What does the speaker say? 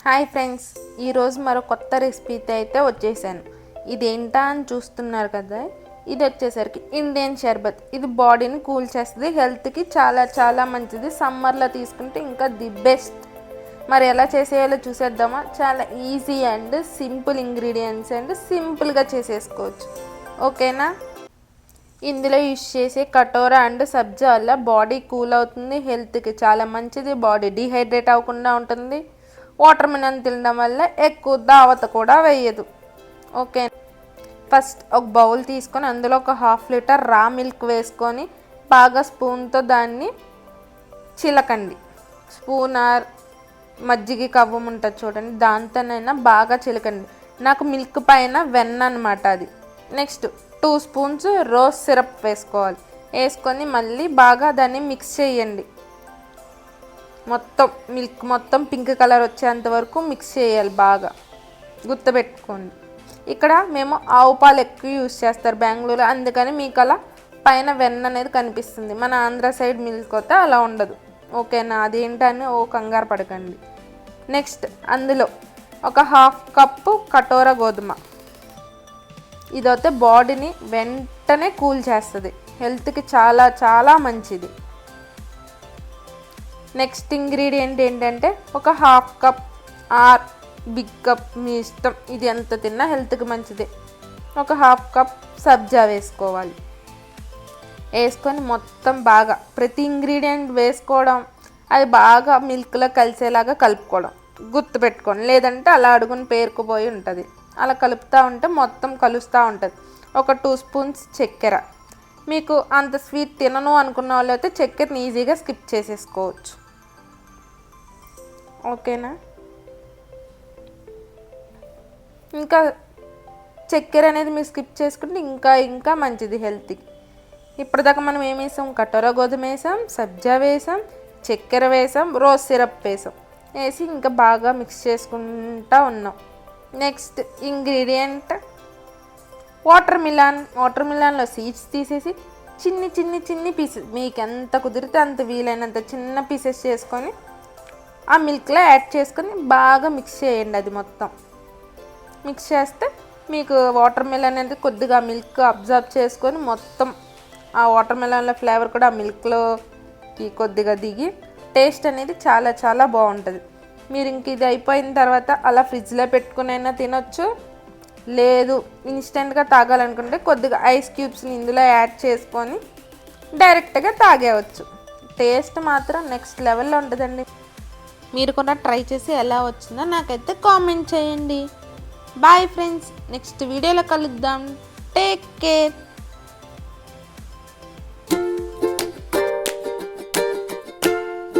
Hi friends, ఈరోజు మరో కొత్త రెసిపీతో అయితే వచ్చేసాను. ఇదేంటా అని చూస్తున్నారు కదా, ఇది వచ్చేసరికి ఇండియన్ షర్బత్. ఇది బాడీని కూల్ చేస్తుంది, హెల్త్కి చాలా చాలా మంచిది. సమ్మర్లో తీసుకుంటే ఇంకా ది బెస్ట్. మరి ఎలా చేసేయాలో చూసేద్దామా? చాలా easy and simple ingredients and సింపుల్గా చేసేసుకోవచ్చు. ఓకేనా? ఇందులో యూజ్ చేసే కటోరా అండ్ సబ్జా వల్ల బాడీ కూల్ అవుతుంది, హెల్త్కి చాలా మంచిది, బాడీ డిహైడ్రేట్ అవ్వకుండా ఉంటుంది. వాటర్ మిలన్ తినడం వల్ల ఎక్కువ దావత కూడా వేయదు. ఓకే, ఫస్ట్ ఒక బౌల్ తీసుకొని అందులో ఒక 1/2 లీటర్ రా మిల్క్ వేసుకొని బాగా స్పూన్తో దాన్ని చిలకండి. స్పూన్ ఆర్ మజ్జిగ కవ్వం ఉంటుంది చూడండి, దాంతోనైనా బాగా చిలకండి. నాకు మిల్క్ పైన వెన్న అనమాట అది. నెక్స్ట్ 2 స్పూన్స్ రోజ్ సిరప్ వేసుకోవాలి. వేసుకొని మళ్ళీ బాగా దాన్ని మిక్స్ చేయండి. మొత్తం మిల్క్ మొత్తం పింక్ కలర్ వచ్చేంత వరకు మిక్స్ చేయాలి బాగా. గుర్తుపెట్టుకోండి, ఇక్కడ మేము ఆవు పాలు ఎక్కువ యూజ్ చేస్తారు బెంగళూరు, అందుకని మీకు అలా పైన వెన్న అనేది కనిపిస్తుంది. మన ఆంధ్ర సైడ్ మిల్క్ అయితే అలా ఉండదు. ఓకేనా? అదేంటని కంగారు పడకండి. నెక్స్ట్ అందులో ఒక 1/2 కప్పు కటోరా గోధుమ. ఇదైతే బాడీని వెంటనే కూల్ చేస్తుంది, హెల్త్కి చాలా చాలా మంచిది. నెక్స్ట్ ఇంగ్రీడియంట్ ఏంటంటే ఒక 1/2 కప్ ఆర్ బిగ్ కప్, మీ ఇష్టం, ఇది ఎంత తిన్నా హెల్త్కి మంచిది. ఒక 1/2 కప్ సబ్జా వేసుకోవాలి. వేసుకొని మొత్తం బాగా ప్రతి ఇంగ్రీడియంట్ వేసుకోవడం, అది బాగా మిల్క్లో కలిసేలాగా కలుపుకోవడం. గుర్తుపెట్టుకోండి, లేదంటే అలా అడుగుని పేరుకుపోయి ఉంటుంది. అలా కలుపుతూ ఉంటే మొత్తం కలుస్తూ ఉంటుంది. ఒక 2 స్పూన్స్ చక్కెర. మీకు అంత స్వీట్ తినను అనుకున్న వాళ్ళు అయితే చక్కెరని ఈజీగా స్కిప్ చేసేసుకోవచ్చు. ఓకేనా? ఇంకా చక్కెర అనేది మీరు స్కిప్ చేసుకుంటే ఇంకా ఇంకా మంచిది హెల్త్కి. ఇప్పటిదాకా మనం ఏం వేసాం? కటోరా గోధుమ వేసాం, సబ్జా వేసాం, చక్కెర వేసాం, రోజ్ సిరప్ వేసాం. వేసి ఇంకా బాగా మిక్స్ చేసుకుంటూ ఉన్నాం. Next ingredient watermelon. వాటర్ మిలాన్లో సీడ్స్ తీసేసి చిన్ని చిన్ని చిన్ని పీసెస్, మీకు ఎంత కుదిరితే అంత వీలైనంత చిన్న పీసెస్ చేసుకొని ఆ మిల్క్లో యాడ్ చేసుకొని బాగా మిక్స్ చేయండి. అది మొత్తం మిక్స్ చేస్తే మీకు వాటర్ మిలన్ అనేది కొద్దిగా మిల్క్ అబ్జర్వ్ చేసుకొని మొత్తం ఆ వాటర్ మిలన్లో ఫ్లేవర్ కూడా ఆ మిల్క్లోకి కొద్దిగా దిగి టేస్ట్ అనేది చాలా చాలా బాగుంటుంది. మీరు ఇంక ఇది అయిపోయిన తర్వాత అలా ఫ్రిడ్జ్లో పెట్టుకునైనా తినొచ్చు, లేదు ఇన్స్టెంట్గా తాగాలనుకుంటే కొద్దిగా ఐస్ క్యూబ్స్ని ఇందులో యాడ్ చేసుకొని డైరెక్ట్గా తాగేయవచ్చు. టేస్ట్ మాత్రం నెక్స్ట్ లెవెల్లో ఉంటుందండి. మీరు కూడా ట్రై చేసి ఎలా వచ్చిందో నాకైతే కామెంట్ చేయండి. బాయ్ ఫ్రెండ్స్, నెక్స్ట్ వీడియోలో కలుద్దాం. Take care.